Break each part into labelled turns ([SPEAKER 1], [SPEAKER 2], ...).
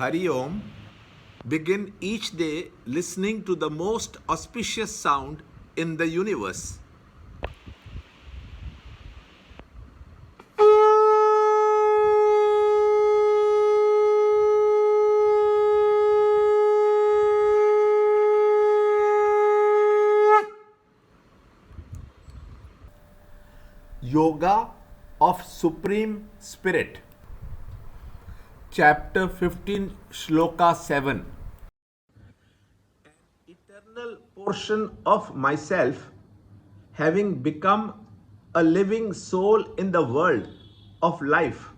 [SPEAKER 1] Hari Om. Begin each day listening to the most auspicious sound in the universe. Yoga of Supreme Spirit. Chapter 15, Shloka 7. An eternal portion of myself, having become a living soul in the world of life,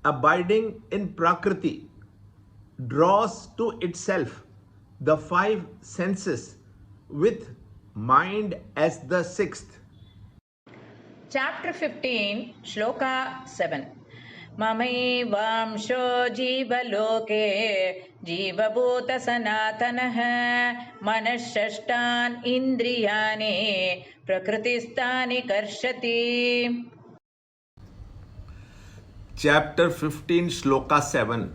[SPEAKER 1] abiding in Prakriti, draws to itself the five senses with mind as the sixth.
[SPEAKER 2] Chapter 15, Shloka 7. ममैवांशो जीवलोके जीवभूतसनातनः मनःषष्ठान् इन्द्रियाणि प्रकृतिस्थानि कर्षति.
[SPEAKER 1] Chapter 15, Shloka 7.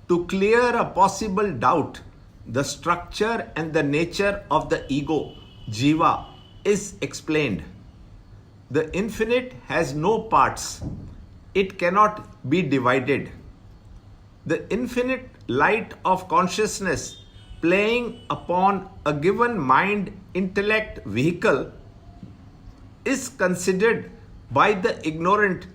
[SPEAKER 1] To clear a possible doubt, the structure and the nature of the ego, jiva, is explained. The infinite has no parts. It cannot be divided. The infinite light of consciousness playing upon a given mind-intellect vehicle is considered by the ignorant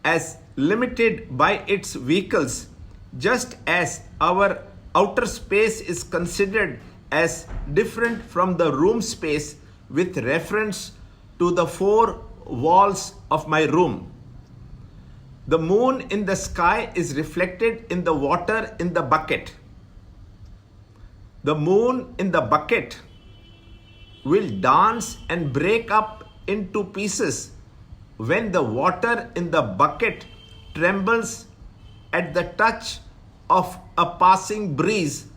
[SPEAKER 1] as limited by its vehicles, just as our outer space is considered as different from the room space with reference to the four walls of my room. The moon in the sky is reflected in the water in the bucket. The moon in the bucket will dance and break up into pieces when the water in the bucket trembles at the touch of a passing breeze,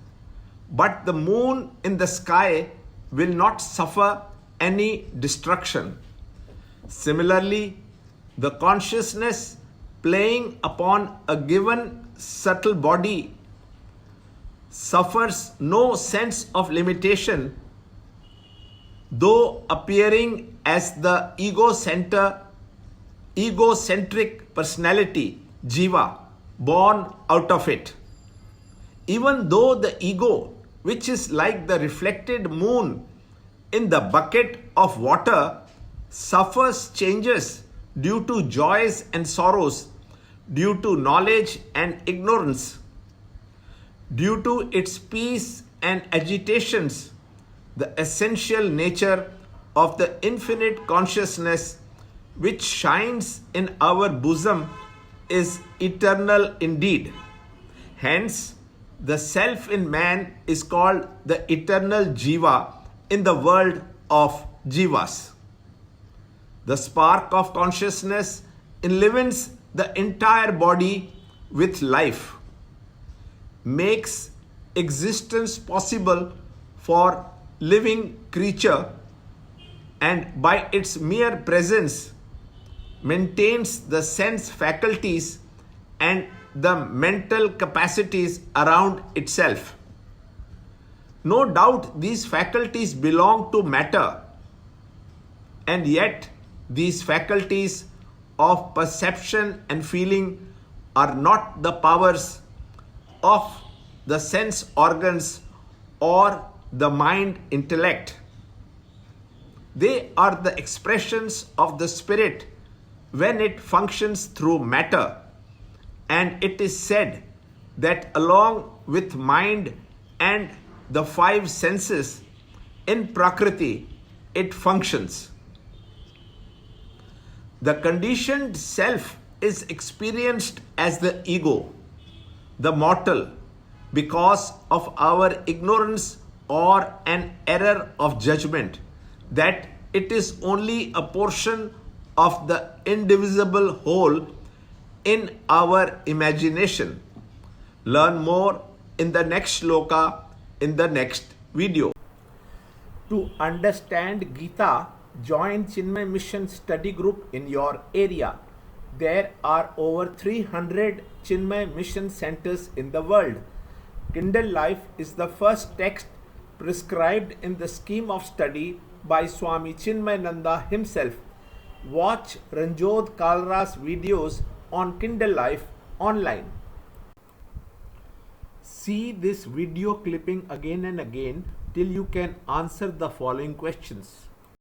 [SPEAKER 1] but the moon in the sky will not suffer any destruction. Similarly, the consciousness playing upon a given subtle body suffers no sense of limitation, though appearing as the egocentric personality, jiva, born out of it. Even though the ego, which is like the reflected moon in the bucket of water, suffers changes due to joys and sorrows, due to knowledge and ignorance, due to its peace and agitations, the essential nature of the infinite consciousness which shines in our bosom is eternal indeed. Hence, the self in man is called the eternal jiva in the world of jivas. The spark of consciousness enlivens the entire body with life, makes existence possible for living creature, and by its mere presence maintains the sense faculties and the mental capacities around itself. No doubt these faculties belong to matter, and yet these faculties of perception and feeling are not the powers of the sense organs or the mind intellect. They are the expressions of the spirit when it functions through matter, and it is said that along with mind and the five senses in Prakriti, it functions. The conditioned self is experienced as the ego, the mortal, because of our ignorance or an error of judgment that it is only a portion of the indivisible whole in our imagination. Learn more in the next shloka in the next video. To understand Gita, join Chinmaya Mission study group in your area. There are over 300 Chinmaya Mission centers in the world. Kindle Life is the first text prescribed in the scheme of study by Swami Chinmayananda himself. Watch Ranjot Kalra's videos on Kindle Life online. See this video clipping again and again till you can answer the following questions.